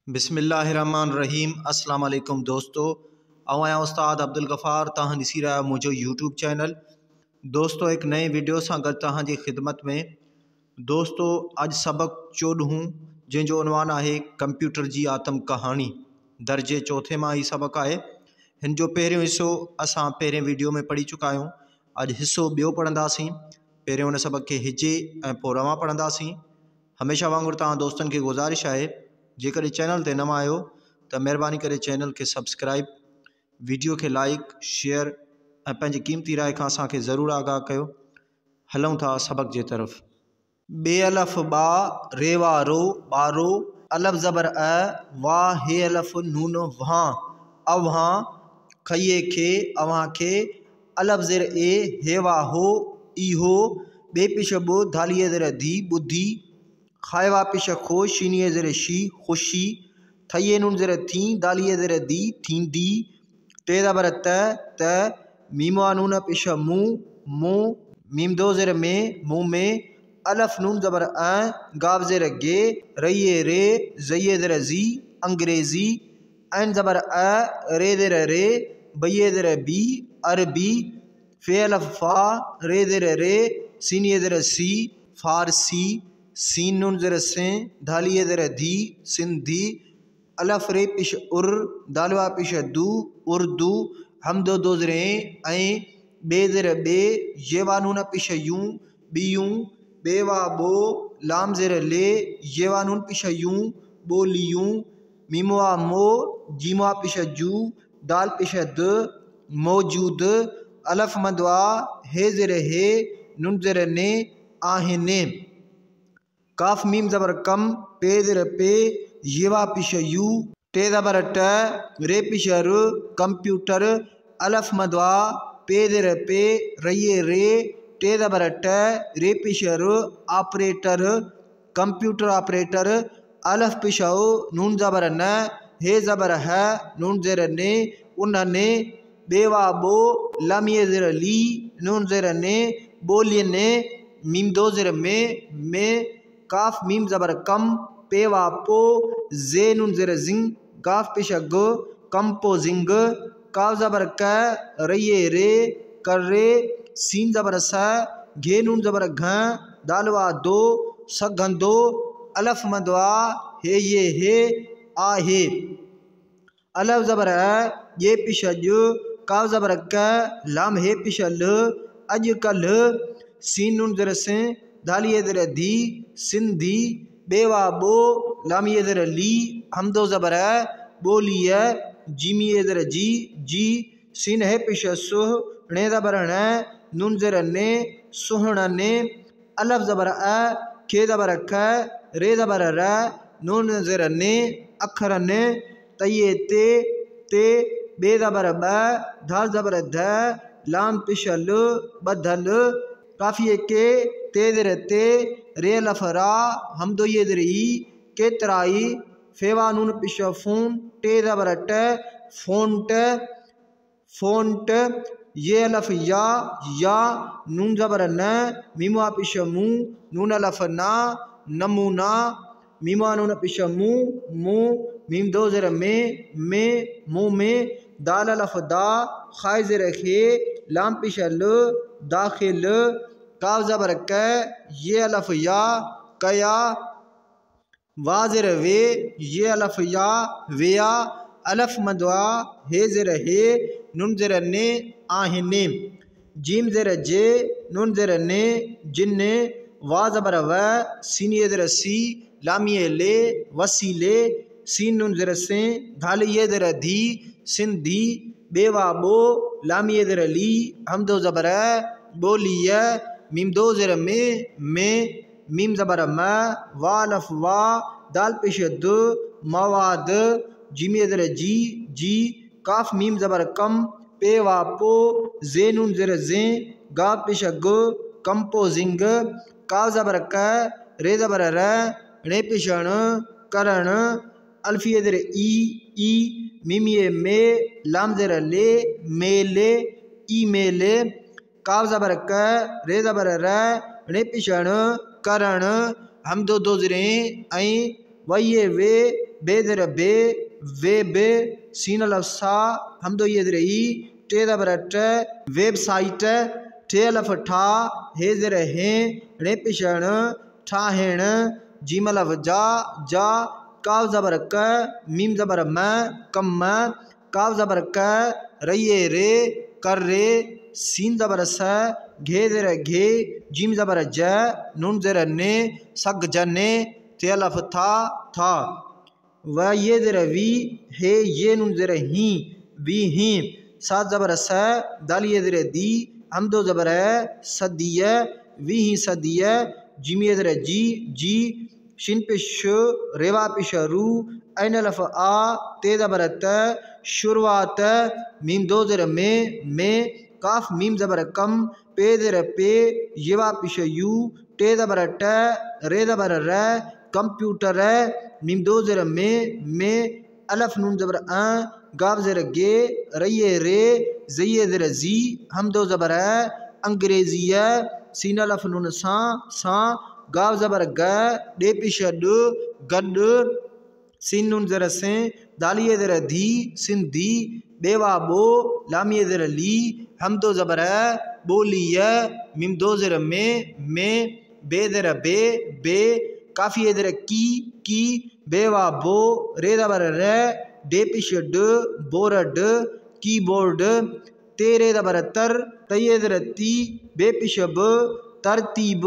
बिस्मिल्लाहिर्रहमानिर्रहीम। अस्सलाम वालेकुम दोस्तों, आया उस्ताद अब्दुल गफ़ार तव्हां ॾिसी रहा मुझो यूट्यूब चैनल। दोस्तों एक नए वीडियो सां गॾु तव्हां जी ख़िदमत में। दोस्तों अॼु सबक 14 जंहिंजो उनवान आहे कंप्यूटर जी आतम कहानी। दर्जे चौथे मां ही सबक आहे। हिन जो पहिरियों हिस्सो असां पहिरें वीडियो में पढ़ी चुका आहियूं। अॼु हिस्सो ॿियो पढ़ंदासीं। पहिरियों उन सबक खे हिजे ऐं पोइ रवां पढ़ंदासीं। हमेशा वांगुरु तव्हां दोस्तनि खे गुज़ारिश आहे, जेकॾहिं चैनल ते नवां आहियो त महिरबानी करे चैनल खे सब्सक्राइब, वीडियो खे लाइक, शेयर ऐं पंहिंजी क़ीमती राय खां असांखे ज़रूरु आगाह कयो। हलूं था सबक जे तरफ़। बे अलफ़ बा रे वारो ॿारो, अलफ़ ज़बर अ वाह हे अलफ़ नून वहां अवहां, खइए खे अव्हां खे, अलफ़ ज़ेर ए हे वाहो इहो, बे पिश बो धालिए ज़ेर धी बुद्धि, खायवा पिश खो शीनिए ज़ेर शी खुशी, थइए नून ज़ेर थी दालिए ज़ेर दी थींदी, ते ज़बर त मीमवा नून पिश मुँह मुँह, मीम दो ज़ेर में मुँह में, अलफ़ नून ज़बर गाव ज़ेर गे, रइए रे ज़इए ज़ेर ज़ी अंग्रेज़ी, ऐन ज़बर रे ज़ेर रे बइए ज़ेर बी अरबी, फे अलफ़ फा रे ज़ेर रे सीनिए ज़ेर सी फारसी, सीन नून ज़ेर से धालिए ज़ेर धी सिंधी, अलफ़ रे पिश उर दालवा पिश दू उर्दू, हम दो ज़ेर ऐं बे ज़ेर बे येवा नून पिश यूं बियूं, बेवा बो लाम ज़ेर ले येवा नून पिश यूं बोलियूं, मीमवा मो जीमवा पिश जू दाल पिश द मौजूद, अलफ़ मदवा हे ज़ेर हे नून ज़ेर ने आहिने, काफ मीम ज़बर कम पे ज़ेर पे येवा पिश यू, टे ज़बर ट रे पिश र कंप्यूटर, अलफ़ मदवा पे ज़ेर पे रइए रे, टे ज़बर ट रे पिश र ऑपरेटर कंप्यूटर ऑपरेटर, अलफ़ पिश नून ज़बर न हे ज़बर है नून ज़ेर ने उन्हने, बेवा बो लामिए ज़ेर ली नून ज़ेर ने बोलियने, मीम दो ज़ेर में, काफ मीम ज़बर कम पेवा पो जे नून ज़ेर जिंग, गाफ पिश ग कंपोजिंग, काव ज़बर क रइए रे कर रे, सीन ज़बर स घे नून ज़बर घ दालवा दो सघंदो, अलफ़ मदवा हे ये हे आहे, अलफ़ ज़बर ये पिश ज, काव ज़बर क लाम हे पिश ल अॼुकल, सीन नून ज़ेर से दालिए ज़ेर धी सिंधी, बेवा बो लामिए ज़ेर ली हमदो ज़बर बोलिए, जीमिए ज़ेर जी, सीन हे पिश सुह णे ज़बर ण नून ज़ेर ने सुहणने, अलफ़ ज़बर खे ज़बर ख रे ज़बर र नून ज़ेर ने अखरने, तइए ते बे ज़बर ब धाल ज़बर ध लाम पिश ल बधल, काफिए के ते ज़ेर ते रे अलफ़ रा हमदोइए ज़ेर ई केतराई, फेवा नून पिश फून टे ज़बर ट फोंट फोंट, ये अलफ़ या नून ज़बर न मीमवा पिश मुँह नून अलफ़ ना नमूना, मीमवा नून पिश मुँह मीम दो ज़ेर में मुँह में, दाल अलफ़ दा खाए ज़ेर खे लाम पिश ल दाखिल, काव ज़बर क ये अलफ़ या कया, वा ज़ेर वे ये अलफ़ या वेया, अलफ़ मदवा हे ज़ेर हे नून ज़ेर ने आहिने, जीम ज़ेर जे नून ज़ेर ने जिन्ने, वा ज़बर व सीनिए ज़ेर सी लामिए ले वसीले, सीन नून ज़ेर से धालिए ज़ेर धी सिंधी, बेवा बो लामिए ज़ेर ली हमदो ज़बर बोलिए, मीम दो ज़ेर में, मीम ज़बर म वा अलफ़ वा दाल पिश द मवाद, जीमिए ज़ेर जी, काफ मीम ज़बर कम पेवा पो जे नून ज़ेर जे गा पिश ग कंपोजिंग, काव ज़बर क रे ज़बर र णे पिश ण करण, अल्फिए ज़ेर ई मीमिए में लाम ज़ेर ले मेले ई मेले, काव ज़बर क रे ज़बर र णे पिश ण करण, हम दो ज़ेर ऐं वइए वे बे ज़र बे वे बे सीन अलफ सा हमदो ये ज़र ई टे ज़बर ट वेबसाइट ठे अलफ ठा हे ज़र हे णे पिशण ठाहेण जीम अलफ जा जा काव ज़बर क मीम ज़बर म कम काव ज़बर क रये रे कर रे सीन ज़बर स घे ज़र घे जीम ज़बर ज नून ज़र ने सग जने ते अलफ था व ये ज़र वी हे ये नून ज़र ही वी ही सात ज़बर स दाल ये ज़र दी हम दो ज़बर सदिय वी ही सदिय जिम ये ज़र जी जी शिन पिश रेवा पिश रू ऐन अलफ आ ते ज़बर त शुरुआत मीम दो ज़र में काफ मीम ज़बर कम पे ज़र पे येवा पिश यू टे ज़बर ट रे ज़बर र कंप्यूटर मीम दो ज़र में अलफ नून ज़बर गाव ज़र गे रये रे ज़ये ज़र जी हम दो ज़बर अंग्रेजी सीन अलफ नून सा गाव ज़बर ग डे पिश ड गड सीन नून ज़र से दालिये ज़र धी सिंधी बेवा बो लामिये ज़र ली हम दो ज़बर बोलिय मीम दो ज़र में बे ज़र बे काफ़ी ज़र की बेवा बो रे ज़बर रे डे पिश ड बोरड कीबोर्ड तेरे ज़बर तर तये ज़र ती बे पिश ब तरतीब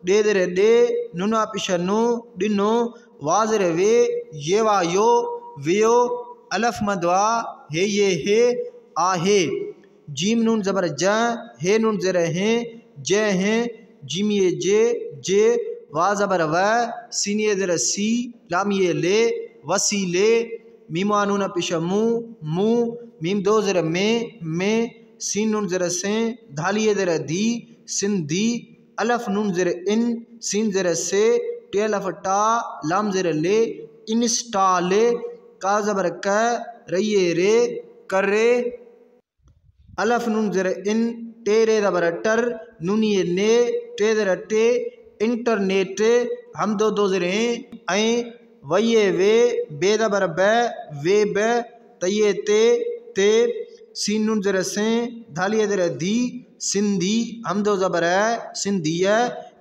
डे ज़र डे नुना पिश नो डिनो वाज़र वे ये वायो वेयो अलफ मदवा हे ये हे आहे जीम नून ज़बर ज हे नून ज़र हैं जे हैं जिम ये जे वा ज़बर व सीन ये ज़र सी लाम ये ले वसीले मीमा नून पिश मू मीम दो ज़र में सीन नून ज़र से धाली ये ज़र दी सिंधी अलफ नून ज़र इन सीन ज़र से टे अलफ टा लाम ज़र ले इंस्टॉले का ज़बर क रये रे कर रे अलफ नून ज़र इन टेरे ज़बर टर नूनिये ने टे ज़र टे इंटरनेट हम दो ज़र ऐं वये वे बे ज़बर ब वे ब तये ते सीन नून ज़र से धालिये ज़र दी सिंधी हम दो ज़बर सिंधिय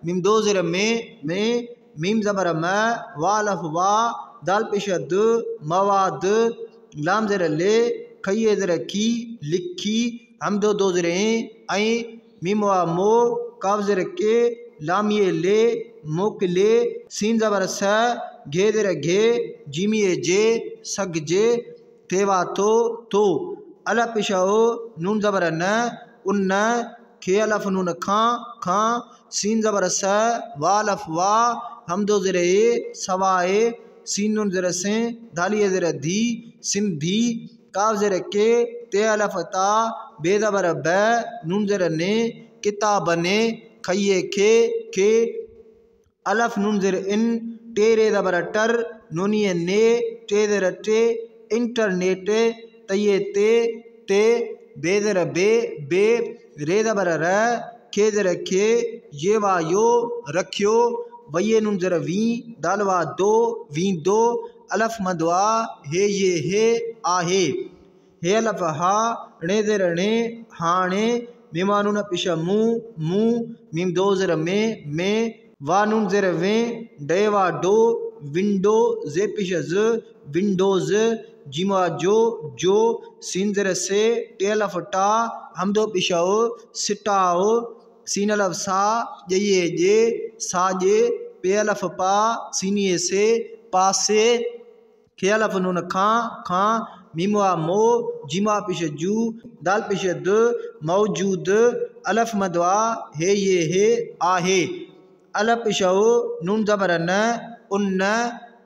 मीम दो ज़र में मीम ज़बर म वालफ वा दाल पिश द मवाद लाम ज़र ले खये ज़र की लिखी हम दो ज़र ऐं मीम वा मो काव ज़र के लामिये ले मोकले सीन ज़बर स घे ज़र घे जिमिये जे सग जे तेवा तो अलफ पिशाओ नून ज़बर न उन खे अलफ नून खां सीन ज़बर स वालफ वा हम दो ज़र सवाए सीन नून ज़र से धालिये ज़र धी सिंधी काव ज़र के ते अलफ ता बे ज़बर ब नून ज़र ने किताब ने खये खे अलफ नून ज़र इन टेरे ज़बर टर नूनिये ने टे ज़र टे इंटरनेट तये ते बे ज़र बे रे ज़बर र खे ज़र खे ये वायो रखियो वये नून ज़र वी दालवा दो वी दो अलफ मदवा हे ये हे आहे हे अलफ हा णे ज़र णे हाणे मीमा नून पिश मू मीम दो ज़र में वा नून ज़र वे डेवा डो विंडो जे पिश ज विंडोज जिमा जो सीन ज़र से टे अलफ टा हम दो पिशाओ सिटाओ सीन अलफ सा ये जे साजे पे अलफ पा सीनिये से पासे खे अलफ नून खां मीमवा मो जिमा पिश जू दाल पिश द मौजूद अलफ मदवा हे ये हे आहे अलफ पिशाओ नून ज़बर न उन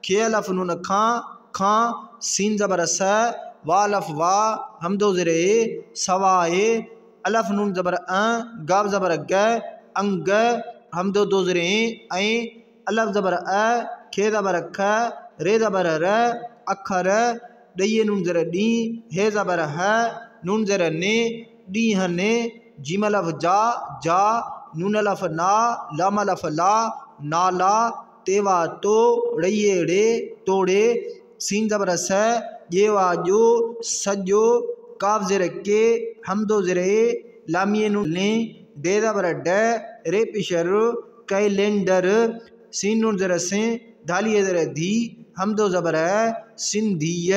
खे अलफ नून खां सीन ज़बर स वालफ वा हम दो ज़र सवाए अलफ नून ज़बर गाव ज़बर ग अंग हम दो ज़र ऐं अलफ ज़बर खे ज़बर ख रे ज़बर र अखर डये नून ज़र डी हे ज़बर ह नून ज़र ने ॾींहं ने जीम अलफ जा नून अलफ ना लाम अलफ ला नाला तेवा तो रये रे तोड़े सीन ज़बर स ये वाजो सजो काफ ज़र के हमदो ज़रे लामिए नून ले दे ज़बर ड रे पिशर कैलेंडर सीन नून ज़र से धालिए ज़र धी हमदो ज़बर है सिंधिय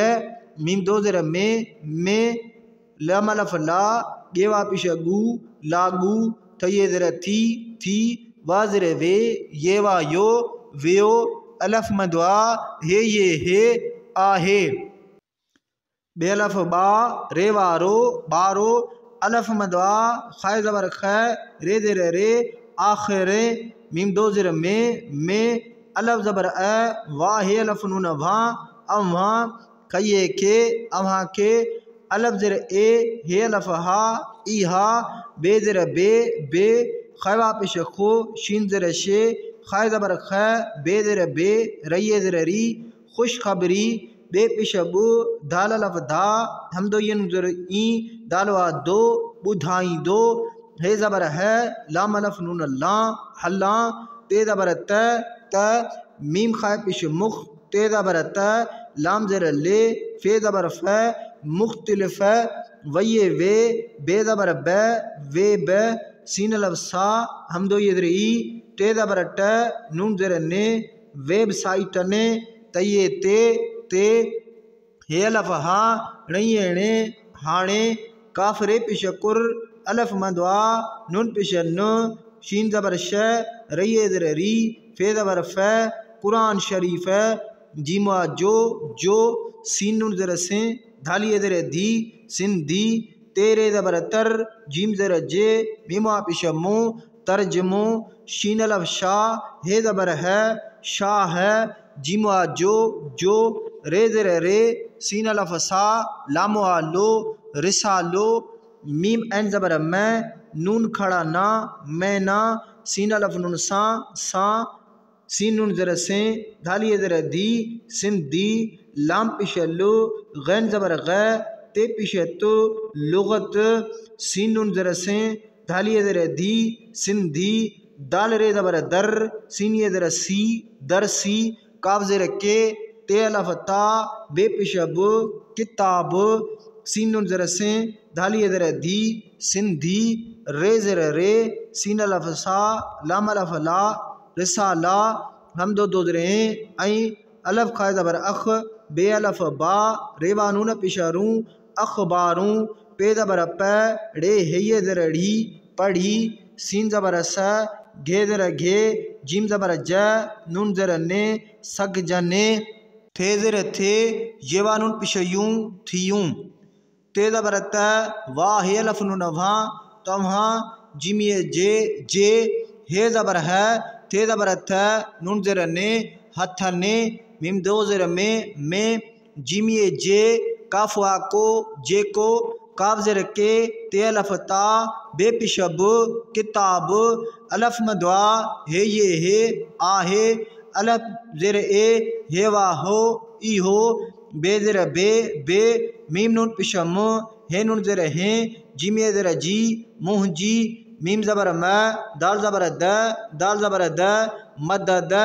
मीम दो ज़र में लम अलफ ला ये वापिश गु लागू थये ज़र थी वाज़र वे ये वा यो वेयो अलफ मदवा हे ये हे आहे बेलफ बा रे वारो बारो अलफ मदवा खाय ज़बर ख रे ज़र रे आखिर मीम दो ज़र में अलफ ज़बर अ वाह हे अलफ नून वा अवा कये के अवा के अलफ ज़र ए हे अलफ हा इहा बे ज़र बे खवा पिश खो शीन ज़र शे खाय ज़बर ख बे ज़र बे रये ज़र री खुश खबरी बे पिश बु दाल अलफ धा हम दो ये ज़र ई दालवा दो बुधाई दो हे ज़बर है लाम अलफ नून ला हल्ला ते ज़बर त मीम खाय पिश मुख ते ज़बर त लाम ज़र ले फे ज़बर फ मुख्तलिफ वये वे बे ज़बर ब वे ब सीन अलफ सा हम दो ये ज़र ई ते ज़बर ट नून ज़र ने वेबसाइट ने तये ते हे अलफ हा रये ने हाणे काफ रे पिश कुर अलफ मदवा नून पिश न शीन ज़बर श रये ज़र री फे ज़बर फ कुरान शरीफ जीमा जो सीन नून ज़र से धालिए ज़र धी सिंधी तेरे ज़बर तर जीम ज़र जे मीमा पिश मो तर्जमो शीन अलफ शाह हे ज़बर है शाह है जीमा जो रे ज़र रे सीन अलफ सा लामो लो रिसा लो मीम एन ज़बर मैं नून खड़ा ना मैं ना सीन अलफ नून सा सीन नून ज़र से धालिए ज़र धी सिंधी लाम पिश लो गैन ज़बर ग ते पिश तो लुगत सीन नून ज़र से धालिए ज़र धी सिंधी दाल रे ज़बर दर सीन ये ज़र सी दर सी काफ ज़र के ते अलफ ता बे पिश बु किताब सीन नून ज़र से धालिए ज़र धी सिंधी रे ज़र रे सीन अलफ सा लाम अलफ ला रिसाला हम दो ज़र ऐं अलफ खाय ज़बर अख बे अलफ बा रेवा नून पिशरू अखबारूं पे ज़बर प रे हे ज़र ढ़ी पढ़ी सीन ज़बर स घे ज़र घे जीम ज़बर ज नून ज़र ने सग जने थे ज़र थे येवा नून पिशयूं थियूं ते ज़बर त वाह हे अलफ नून वा तव्हा जिमिए जे हे ज़बर है थे ज़बर थ नून ज़र ने हथ ने मीम दो ज़र में जिमिए जे काफवा को जे को काफ ज़र के ते अलफ ता बे पिशब किताब अलफ मदवा हे ये हे आहे अलफ ज़र ए हे वा हो ई हो बे ज़र बे मीम नून पिशम हे नून ज़र हे जिमे ज़र जी मुँह जी मीम ज़बर म दाल ज़बर द मदद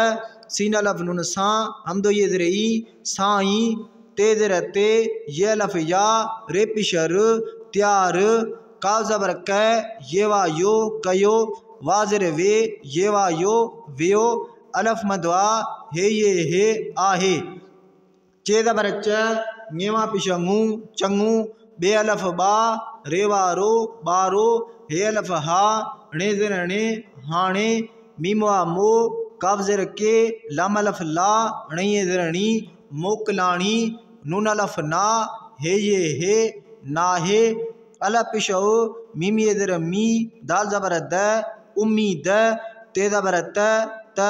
सीन अलफ नून सा हम दो ये ज़र ई साई ते ज़र ते ये अलफ या रे पिशर त्यार काफ ज़बर क ये वा यो कयो वाज़र वे ये वा यो वेयो अलफ मदवा हे ये हे आहे चे ज़बर च मेवा पिशंगू चंगू बे अलफ बा रेवा रो बारो हे अलफ हा णे ज़र णे हाणे मीमवा मो काफ ज़र के लाम अलफ ला णये ज़र णी मोकलाणी नून अलफ ना हे ये हे ना हे अलफ पिशो मीम ये ज़र मी दाल ज़बर द उम्मीद ते ज़बर त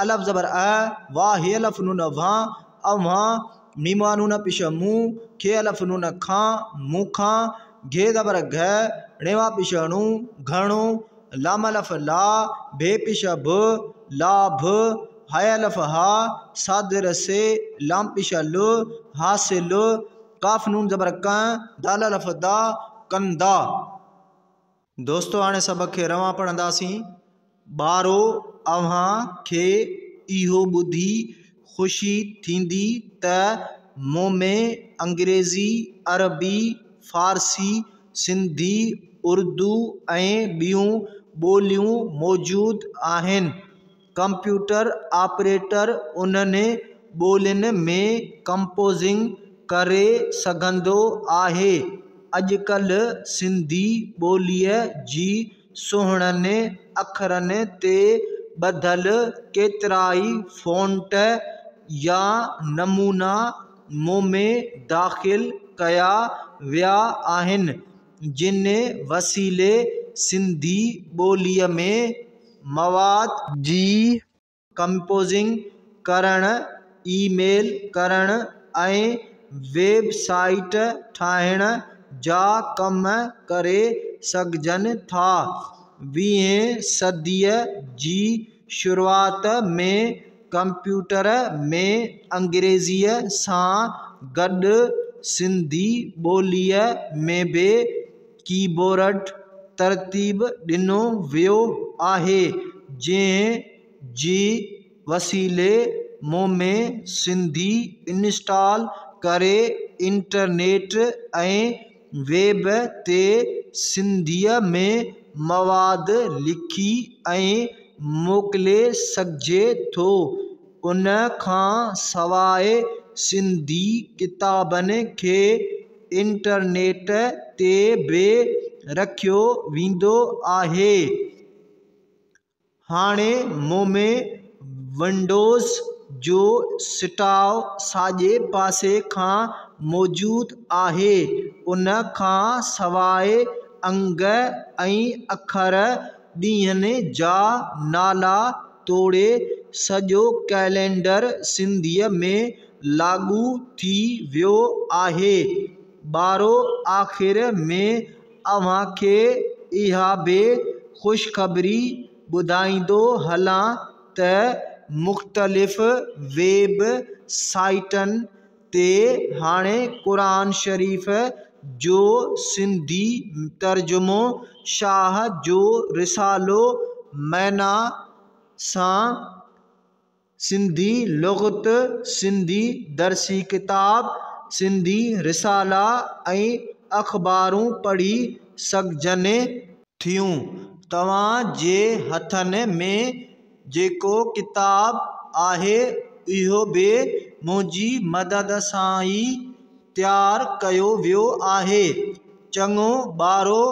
अलफ ज़बर अ वाह हे अलफ नून वा अवा मीमा नून पिशमू खे अलफ नून खा मुखा घे ज़बर घ णेवा पिशणु घणो लाम अलफ ला भे पिश भ लाभ हाय अलफ हा सादर से लाम पिशल हासिल काफ नून ज़बर क दाल अलफ दा कंदा। दोस्तों हाणे सबक खे रवां पढ़ंदासीं। ॿारो अव्हां खे इहो ॿुधी ख़ुशी थींदी त मूं में अंग्रेज़ी, अरबी, फ़ारसी, सिंधी, उर्दू ऐं ॿियूं ॿोलियूं मौजूदु आहिनि। कंप्यूटर ऑपरेटर उन्हनि ॿोलियुनि में कंपोज़िंग करे सघंदो आहे। अॼुकल्ह सिंधी ॿोलीअ जी सुहिणनि अखरनि ते ॿधल केतिराई फ़ॉन्ट या नमूना मूं में दाख़िल कया विया आहिनि, जिन वसीले सिंधी ॿोलीअ में मवाद जी कंपोज़िंग करणु, ईमेल करणु ऐं वेबसाइट ठाहिण जा कम करे सघिजनि था। 20वीं सदीअ जी शुरूआत में कंप्यूटर में अंग्रेज़ीअ सां गॾु सिंधी ॿोलीअ में बि कीबोर्ड तरतीब ॾिनो वियो आहे, जंहिं जी वसीले मूं में सिंधी इंस्टॉल करे इंटरनेट ऐं वेब ते सिंधीअ में मवाद लिखी ऐं मोकिले सघिजे थो। उन खां सवाइ सिंधी किताबनि खे इंटरनेट ते बि रखियो वेंदो आहे। हाणे मूं में विंडोज़ जो स्टॉव साॼे पासे खां मौजूदु आहे। उन खां सवाइ अंग ऐं अखर, ॾींहनि जा नाला तोड़े सॼो कैलेंडर सिंधीअ में लागू थी वियो आहे। ॿारो आख़िर में अव्हांखे इहा बि ख़ुशख़बरी ॿुधाईंदो हलां त मुख़्तलिफ़ वेब साइटनि ते हाणे क़ुरान शरीफ़ जो सिंधी तर्जुमो शाह जो रिसालो मैना सां सिंधी लुग़त, सिंधी दर्सी किताब, सिंधी रिसाला ऐं अख़बारूं पढ़ी सघिजनि थियूं। तव्हां जे हथनि में जेको किताब आहे इहो बि मुंहिंजी मदद सां ई तयारु कयो वियो आहे। चङो ॿारो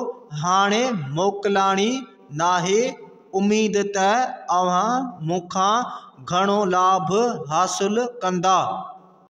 हाणे मोकिलाणी नाहे। उमेद त अव्हां मूंखां घणो लाभ हासिलु कंदा।